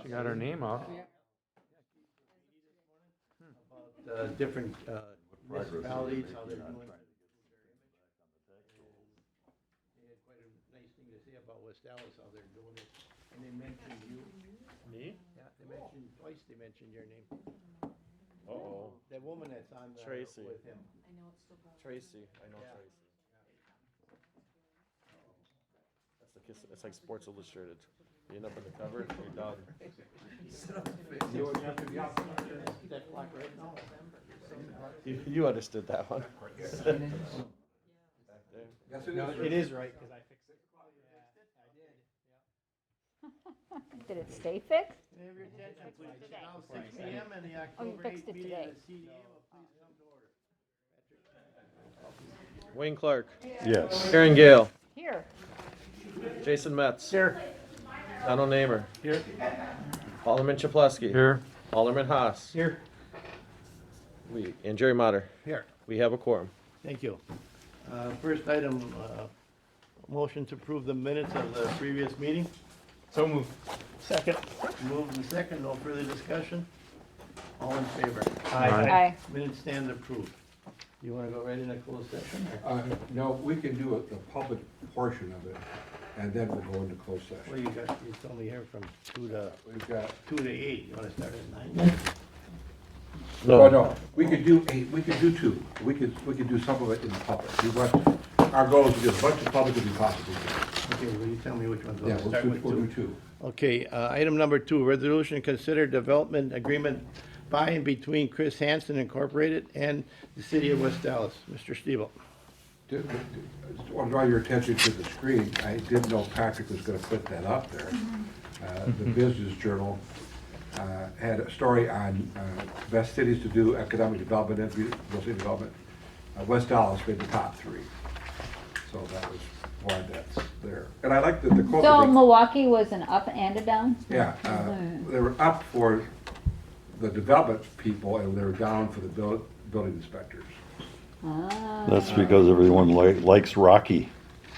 She got her name off. Different municipalities, how they're doing. They had quite a nice thing to say about West Dallas, how they're doing it. And they mentioned you. Me? Yeah, they mentioned, twice they mentioned your name. Uh-oh. That woman that's on Tracy. with him. Tracy. I know Yeah. Tracy. It's like Sports Illustrated. You end up on the cover, you're done. That clock right now. You understood that one. Yes, it No, is. it is right, because I fixed it. Yeah, I did. Did it stay fixed? Can I have your attention, please? It's Today. now 6 p.m. and the Oh, you October fixed 8th it meeting today. of the CDA will please come to order. Wayne Clark. Yes. Karen Gale. Here. Jason Metz. Here. Donald Namer. Here. Alderman Chaplesky. Here. Alderman Haas. Here. And Jerry Motter. Here. We have a quorum. Thank you. First item, motion to approve the minutes of the previous meeting. So moved. Second. Moved and second, no further discussion. All in favor? Aye. Minutes stand approved. You want to go right into closed session? No, we can do the public portion of it, and then we'll go into closed Well, session. you told me here from 2 to We've got, 2 to 8. You want to start at 9? oh, no, we could do 8, we could do 2. We could do some of it in the public. Our goal is to do as much in public as we possibly can. Okay, will you tell me which one's Yeah, going to start with we'll 2? do 2. Okay, item number 2, resolution consider development agreement by and between Chris Hansen Incorporated and the city of West Dallas. Mr. Stiebel. I just want to draw your attention to the screen. I didn't know Patrick was going to put that up there. The Business Journal had a story on best cities to do economic development and real estate development. West Dallas made the top 3. So that was why that's there. And I like that the quote. So Milwaukee was an up and a down? Yeah, they were up for the development people and they were down for the building inspectors. Ah. That's because everyone likes Rocky.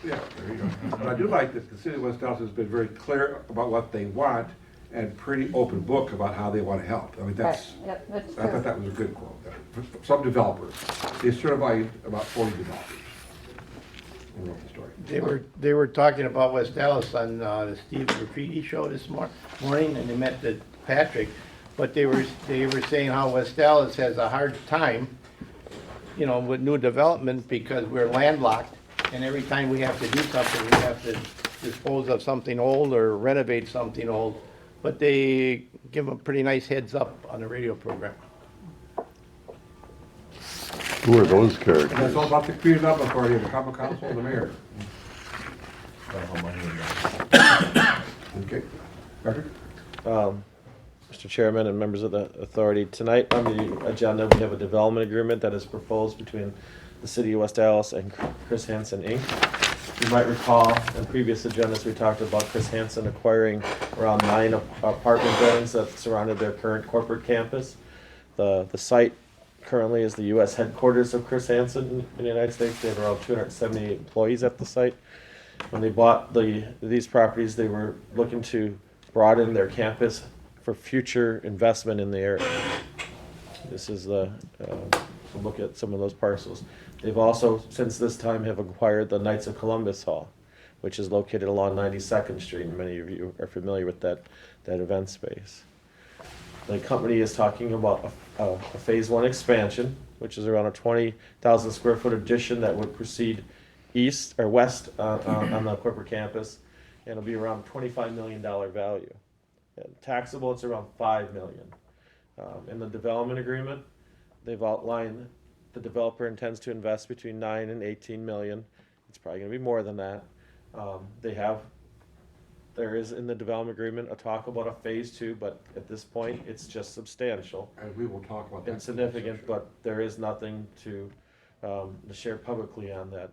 Yeah, there you go. But I do like that the city of West Dallas has been very clear about what they want and pretty open book about how they want to help. I mean, that's, Right, yep, that's I thought true. that was a good quote. Some developers, they certified about 40 developers. I wrote the story. They were talking about West Dallas on the Steve Graffiti show this morning, and they met the Patrick, but they were saying how West Dallas has a hard time, with new development because we're landlocked, and every time we have to do something, we have to dispose of something old or renovate something old. But they give them a pretty nice heads up on the radio program. Who are those And that's characters? all about the Community Development Authority, the Common Council, and the mayor. Okay. Patrick? Mr. Chairman and members of the authority, tonight on the agenda, we have a development agreement that is proposed between the city of West Dallas and Chris Hansen Inc. You might recall in previous agendas, we talked about Chris Hansen acquiring around 9 apartment buildings that surrounded their current corporate campus. The site currently is the U.S. headquarters of Chris Hansen in the United States. They have around 270 employees at the site. When they bought these properties, they were looking to broaden their campus for future investment in the area. This is a look at some of those parcels. They've also, since this time, have acquired the Knights of Columbus Hall, which is located along 92nd Street. And many of you are familiar with that event space. The company is talking about a phase 1 expansion, which is around a 20,000 square foot addition that would proceed east or west on the corporate campus, and it'll be around $25 million value. And taxable, it's around $5 million. In the development agreement, they've outlined the developer intends to invest between 9 and 18 million. It's probably going to be more than that. There is in the development agreement a talk about a phase 2, but at this point, it's just substantial. And we will talk about that. Insignificant, but there is nothing to share publicly on that.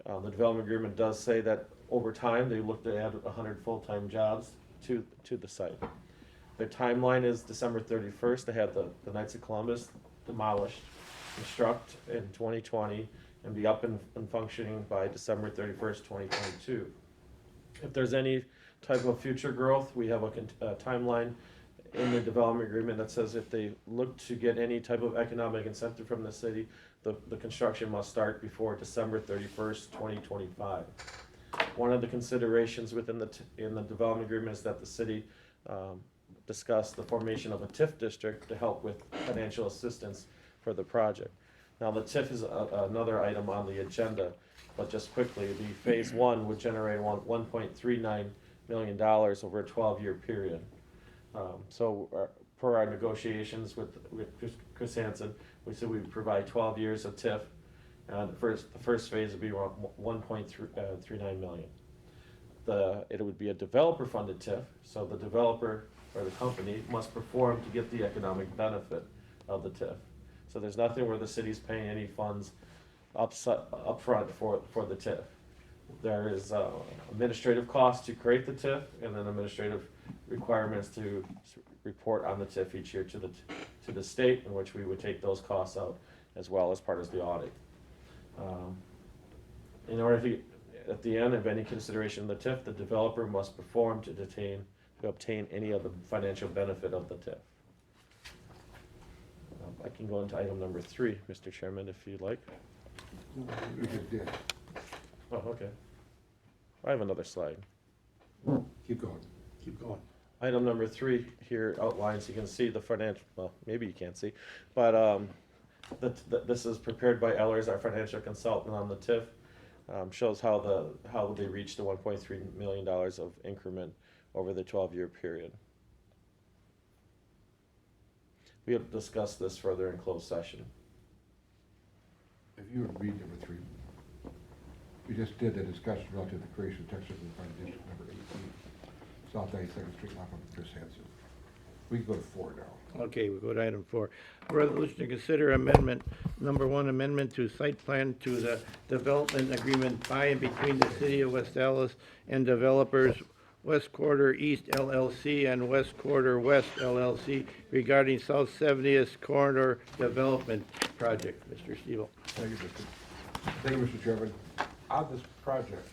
The development agreement does say that over time, they look to add 100 full-time jobs to the site. Their timeline is December 31st. They have the Knights of Columbus demolished, construct in 2020, and be up and functioning by December 31st, 2022. If there's any type of future growth, we have a timeline in the development agreement that says if they look to get any type of economic incentive from the city, the construction must start before December 31st, 2025. One of the considerations within in the development agreement is that the city discussed the formation of a TIF district to help with financial assistance for the project. Now, the TIF is another item on the agenda, but just quickly, the phase one would generate $1.39 million over a 12-year period. Per our negotiations with Chris Hansen, we said we'd provide 12 years of TIF, and the first phase would be around $1.39 million. It would be a developer-funded TIF, so the developer or the company must perform to get the economic benefit of the TIF. So there's nothing where the city's paying any funds upfront for the TIF. There is administrative costs to create the TIF, and then administrative requirements to report on the TIF each year to the state, in which we would take those costs out as well as part of the audit. In order to, at the end of any consideration of the TIF, the developer must perform to obtain any of the financial benefit of the TIF. I can go into item number 3, Mr. Chairman, if you'd like. We just did. Oh, okay. I have another slide. Keep going. Keep going. Item number 3 here outlines, you can see the financial, well, maybe you can't see, but this is prepared by Ellers, our financial consultant on the TIF. Shows how they reached the $1.3 million of increment over the 12-year period. We have discussed this further in closed session. If you would read number 3. We just did the discussion relative to the creation of Texas Unified District number 18, South 92nd Street, off of Chris Hansen. We can go to 4 now. Okay, we go to item 4. Resolution to consider amendment, number 1, amendment to site plan to the development agreement by and between the City of West Allis and developers West Quarter East LLC and West Quarter West LLC regarding South 70th Corridor Development Project. Mr. Steele. Thank you, Mr. Chairman. On this project,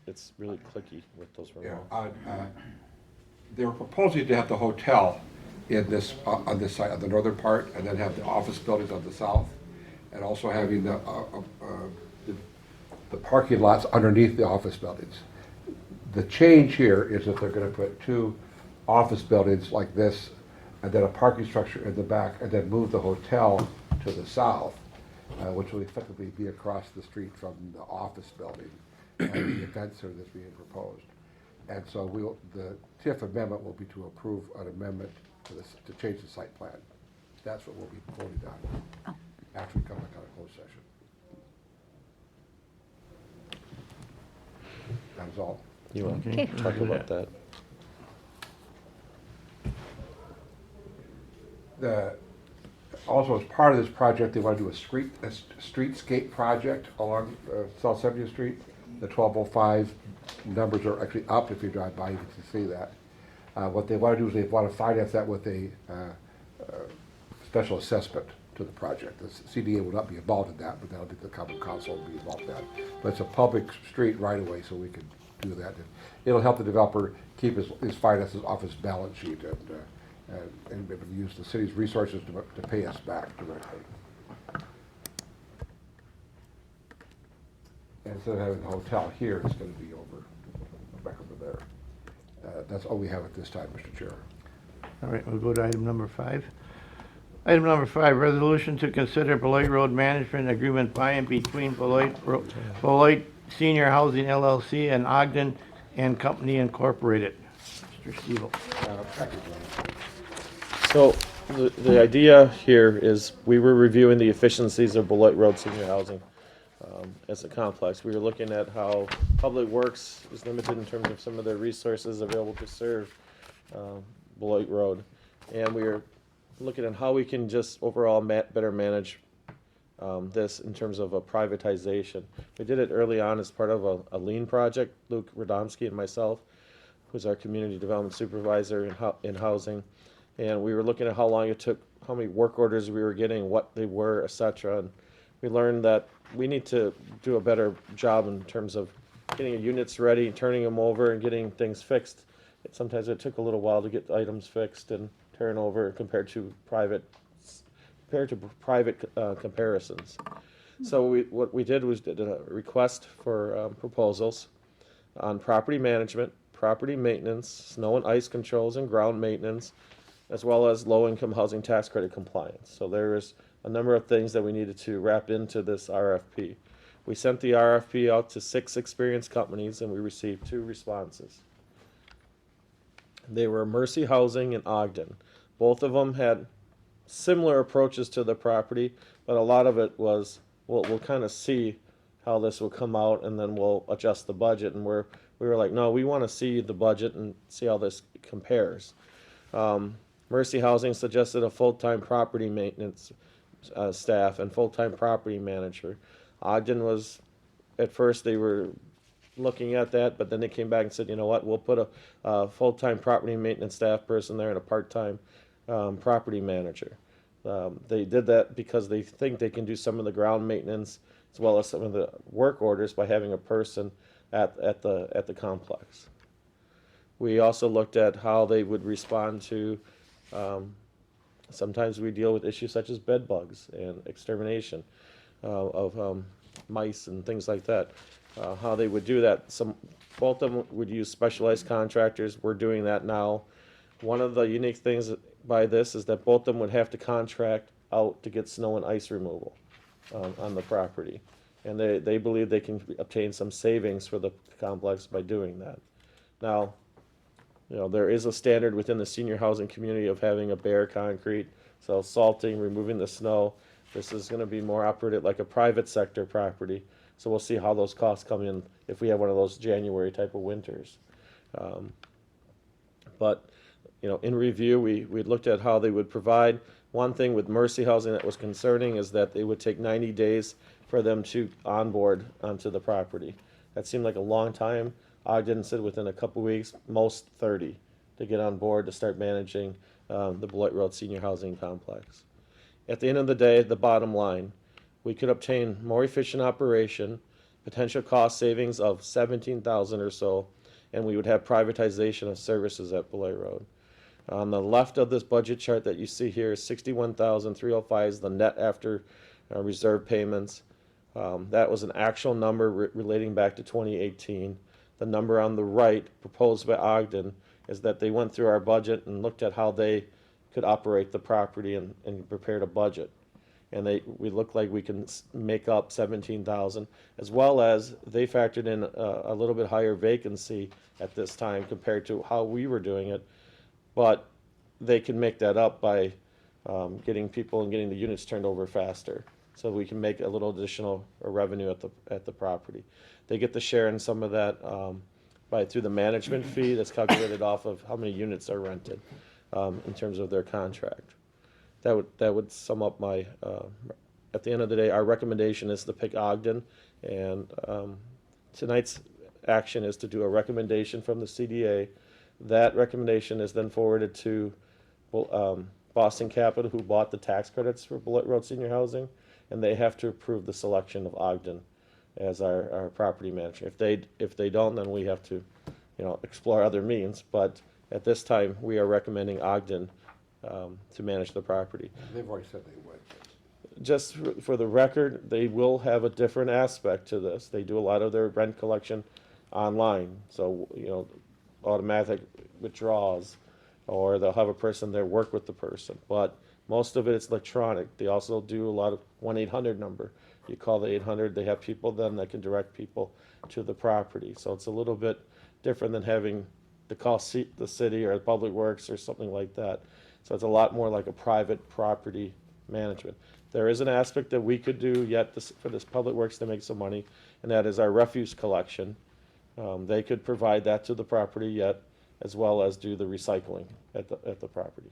It's really clicky with those yeah, remotes. they were proposing to have the hotel in this, on this side, on the northern part, and then have the office buildings on the south, and also having the parking lots underneath the office buildings. The change here is that they're gonna put 2 office buildings like this, and then a parking structure in the back, and then move the hotel to the south, which will effectively be across the street from the office building and the event center that's being proposed. And so the TIF amendment will be to approve an amendment to change the site plan. That's what we'll be voting on after we come back out of closed session. That's all. You want Okay. to talk about that? Also, as part of this project, they want to do a streetscape project along South 70th Street. The 1205 numbers are actually up. If you drive by, you can see that. What they want to do is they want to finance that with a special assessment to the project. The CDA will not be involved in that, but that'll be the common council will be involved in that. But it's a public street right away, so we can do that. It'll help the developer keep his finances off his balance sheet and be able to use the city's resources to pay us back directly. And instead of having the hotel here, it's going to be back over there. That's all we have at this time, Mr. Chair. All right, we'll go to item number 5. Item number 5, resolution to consider Beloit Road Management Agreement by and between Beloit Senior Housing LLC and Ogden and Company Incorporated. Mr. Steele. So the idea here is we were reviewing the efficiencies of Beloit Road Senior Housing as a complex. We were looking at how Public Works is limited in terms of some of their resources available to serve Beloit Road. And we were looking at how we can just overall better manage this in terms of a privatization. We did it early on as part of a lean project, Luke Radomski and myself, who's our community development supervisor in housing. And we were looking at how long it took, how many work orders we were getting, what they were, etc. And we learned that we need to do a better job in terms of getting units ready, turning them over, and getting things fixed. Sometimes it took a little while to get items fixed and turn over compared to private comparisons. So what we did was did a request for proposals on property management, property maintenance, snow and ice controls and ground maintenance, as well as low-income housing tax credit compliance. So there is a number of things that we needed to wrap into this RFP. We sent the RFP out to 6 experienced companies, and we received 2 responses. They were Mercy Housing and Ogden. Both of them had similar approaches to the property, but a lot of it was, we'll kind of see how this will come out, and then we'll adjust the budget. And we were like, no, we want to see the budget and see how this compares. Mercy Housing suggested a full-time property maintenance staff and full-time property manager. Ogden was, at first they were looking at that, but then they came back and said, you know what, we'll put a full-time property maintenance staff person there and a part-time property manager. They did that because they think they can do some of the ground maintenance as well as some of the work orders by having a person at the complex. We also looked at how they would respond to, sometimes we deal with issues such as bed bugs and extermination of mice and things like that. How they would do that. Both of them would use specialized contractors. We're doing that now. One of the unique things by this is that both of them would have to contract out to get snow and ice removal on the property. And they believe they can obtain some savings for the complex by doing that. Now, you know, there is a standard within the senior housing community of having a bare concrete, so salting, removing the snow. This is going to be more operated like a private sector property. So we'll see how those costs come in if we have one of those January type of winters. But, you know, in review, we looked at how they would provide. One thing with Mercy Housing that was concerning is that it would take 90 days for them to onboard onto the property. That seemed like a long time. Ogden said within a couple weeks, most 30, to get on board to start managing the Beloit Road Senior Housing Complex. At the end of the day, the bottom line, we could obtain more efficient operation, potential cost savings of $17,000 or so, and we would have privatization of services at Beloit Road. On the left of this budget chart that you see here, $61,305 is the net after reserve payments. That was an actual number relating back to 2018. The number on the right, proposed by Ogden, is that they went through our budget and looked at how they could operate the property and prepared a budget. And we look like we can make up $17,000, as well as they factored in a little bit higher vacancy at this time compared to how we were doing it. But they can make that up by getting people and getting the units turned over faster, so we can make a little additional revenue at the property. They get to share in some of that through the management fee that's calculated off of how many units are rented in terms of their contract. That would sum up my. At the end of the day, our recommendation is to pick Ogden, and tonight's action is to do a recommendation from the CDA. That recommendation is then forwarded to Boston Capital, who bought the tax credits for Beloit Road Senior Housing, and they have to approve the selection of Ogden as our property manager. If they don't, then we have to, you know, explore other means. But at this time, we are recommending Ogden to manage the property. They've already said they would. Just for the record, they will have a different aspect to this. They do a lot of their rent collection online, so, you know, automatic withdrawals, or they'll have a person there work with the person. But most of it is electronic. They also do a lot of 1-800 number. You call the 800, they have people then that can direct people to the property. So it's a little bit different than having to call the city or Public Works or something like that. So it's a lot more like a private property management. There is an aspect that we could do yet for this Public Works to make some money, and that is our refuse collection. They could provide that to the property yet, as well as do the recycling at the property.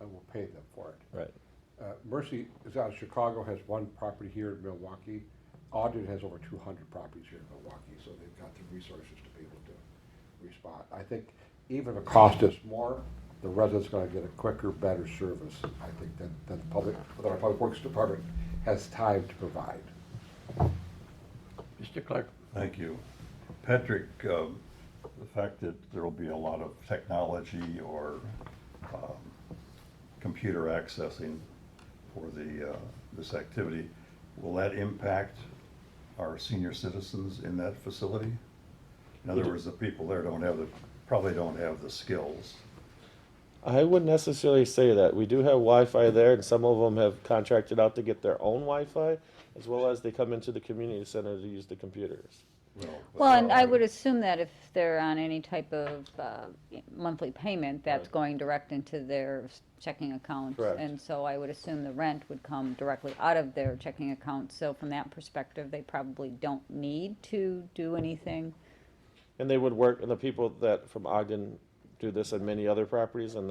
And we'll pay them for it. Right. Mercy is out of Chicago, has one property here in Milwaukee. Ogden has over 200 properties here in Milwaukee, so they've got the resources to be able to respond. I think even if it cost us more, the residents gonna get a quicker, better service, I think, than the public, that our Public Works Department has time to provide. Mr. Clark? Thank you. Patrick, the fact that there'll be a lot of technology or computer accessing for this activity, will that impact our senior citizens in that facility? In other words, the people there probably don't have the skills. I wouldn't necessarily say that. We do have Wi-Fi there, and some of them have contracted out to get their own Wi-Fi, as well as they come into the community center to use the computers. Well, and I would assume that if they're on any type of monthly payment, that's Right. going direct into their checking account. Correct. And so I would assume the rent would come directly out of their checking account. So from that perspective, they probably don't need to do anything. And they would work, and the people that from Ogden do this on many other properties, and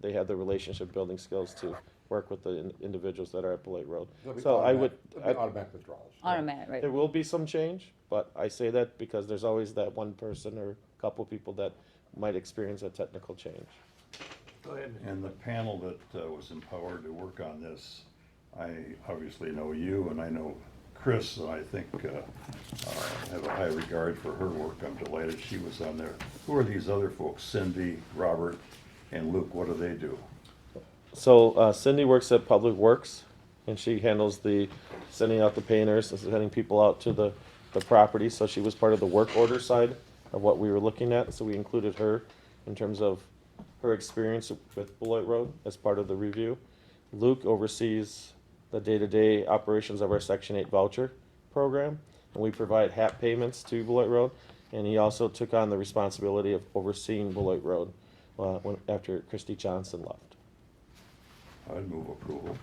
they have the relationship building skills to work with the individuals that are at Beloit Road. There'll be So I would, there'll be automatic withdrawals. Automatic, right? there will be some change, but I say that because there's always that one person or couple people that might experience a technical change. Go ahead, Mr. And the panel that was empowered to work on this, I obviously know you and I know Chris, and I think have a high regard for her work. I'm delighted she was on there. Who are these other folks? Cindy, Robert, and Luke, what do they do? So Cindy works at Public Works, and she handles the sending out the painters, and sending people out to the property. So she was part of the work order side of what we were looking at. So we included her in terms of her experience with Beloit Road as part of the review. Luke oversees the day-to-day operations of our Section 8 voucher program, and we provide HAP payments to Beloit Road. And he also took on the responsibility of overseeing Beloit Road after Christy Johnson left. I'd move approval.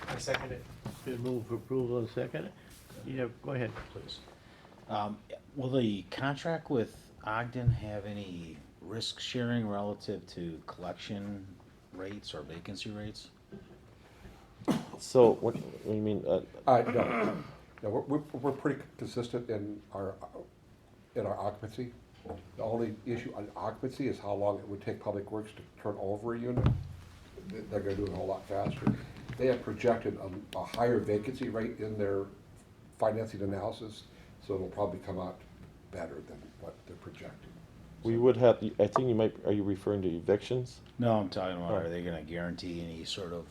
I second it. Been moved for approval and second. Yeah, go ahead, please. Will the contract with Ogden have any risk sharing relative to collection rates or vacancy rates? So what you mean? No, we're pretty consistent in our occupancy. The only issue on occupancy is how long it would take Public Works to turn over a unit. They're gonna do it a whole lot faster. They have projected a higher vacancy rate in their financing analysis, so it'll probably come out better than what they're projecting. We would have. I think you might. Are you referring to evictions? No, I'm talking about, Oh. are they gonna guarantee any sort of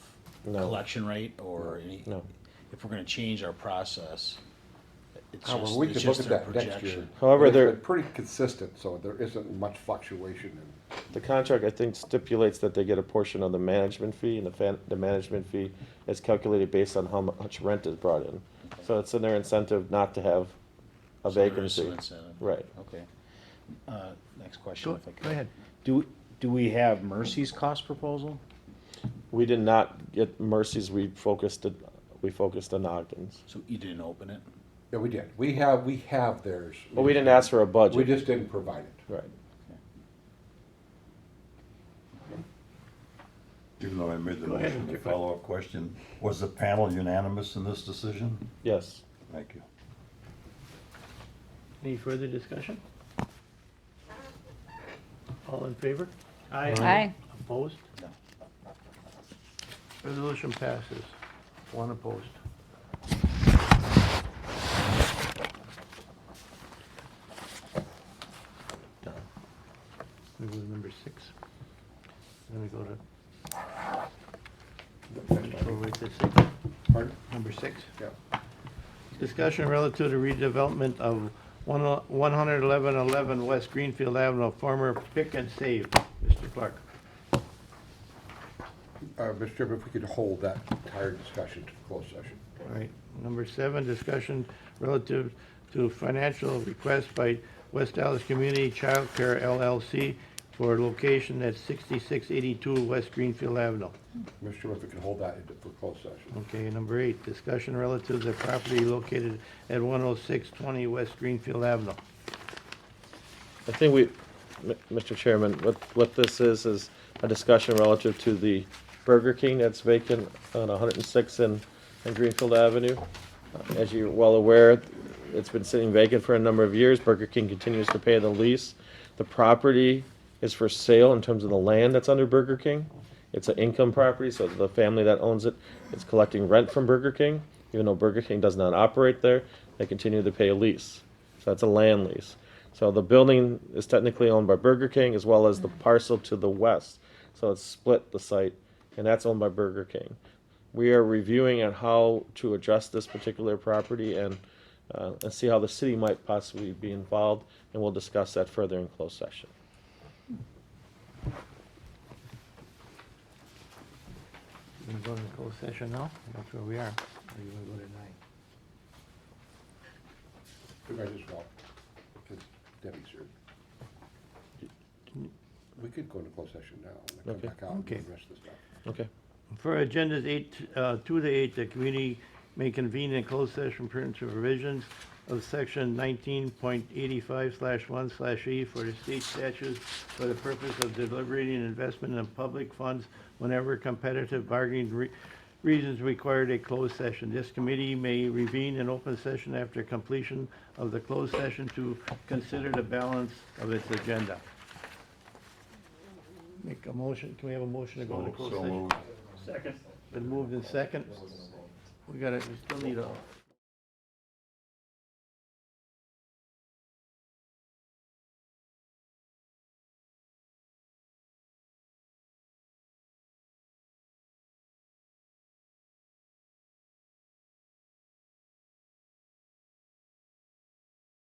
No. collection rate or any? No. If we're gonna change our process, it's However, just, we it's could look just at a that next year. projection. However, But it's they're- been pretty consistent, so there isn't much fluctuation in. The contract, I think, stipulates that they get a portion of the management fee, and the management fee is calculated based on how much rent is brought in. So it's in their incentive not to have a So there is vacancy. some incentive. Right. Okay. Next question, Go, if I could. go ahead. Do we have Mercy's cost proposal? We did not get Mercy's. We focused on Ogden's. So you didn't open it? Yeah, we did. We have theirs. But we didn't ask for a budget. We just didn't provide it. Right. Even though I made the Go ahead, motion, the Mr. Clark. follow-up question, was the panel unanimous in this decision? Yes. Thank you. Any further discussion? All in favor? Aye. Opposed? No. Resolution passes. One opposed. Done. We go to number 6. Then we go to, go right to 6. Pardon? Number 6. Yeah. Discussion relative to redevelopment of 11111 West Greenfield Avenue, former Pick and Save. Mr. Clark. Mr. Chairman, if we could hold that entire discussion to closed session. All right. Number 7, discussion relative to financial request by West Dallas Community Childe Care LLC for location at 6682 West Greenfield Avenue. Mr. Chairman, if we could hold that for closed session. Okay, number 8, discussion relative to the property located at 10620 West Greenfield Avenue. I think Mr. Chairman, what this is a discussion relative to the Burger King that's vacant on 106 and Greenfield Avenue. As you're well aware, it's been sitting vacant for a number of years. Burger King continues to pay the lease. The property is for sale in terms of the land that's under Burger King. It's an income property, so the family that owns it is collecting rent from Burger King. Even though Burger King does not operate there, they continue to pay a lease. So that's a land lease. So the building is technically owned by Burger King as well as the parcel to the west. So it's split the site, and that's owned by Burger King. We are reviewing on how to address this particular property and see how the city might possibly be involved, and we'll discuss that further in closed session. You wanna go to the closed session now? That's where we are. Or you wanna go tonight? We might as well, because Debbie's here. We could go into closed session now and then Okay. come back out and do Okay. the rest of the stuff. Okay. For agendas 2 to 8, the committee may convene in closed session pursuant to provisions of section 19.85/1/E for the state statutes for the purpose of deliberating investment in public funds whenever competitive bargaining reasons required a closed session. This committee may reconvene in open session after completion of the closed session to consider the balance of its agenda. Make a motion, can we have a motion to go into closed So session? moved. Been moved in second. We still need a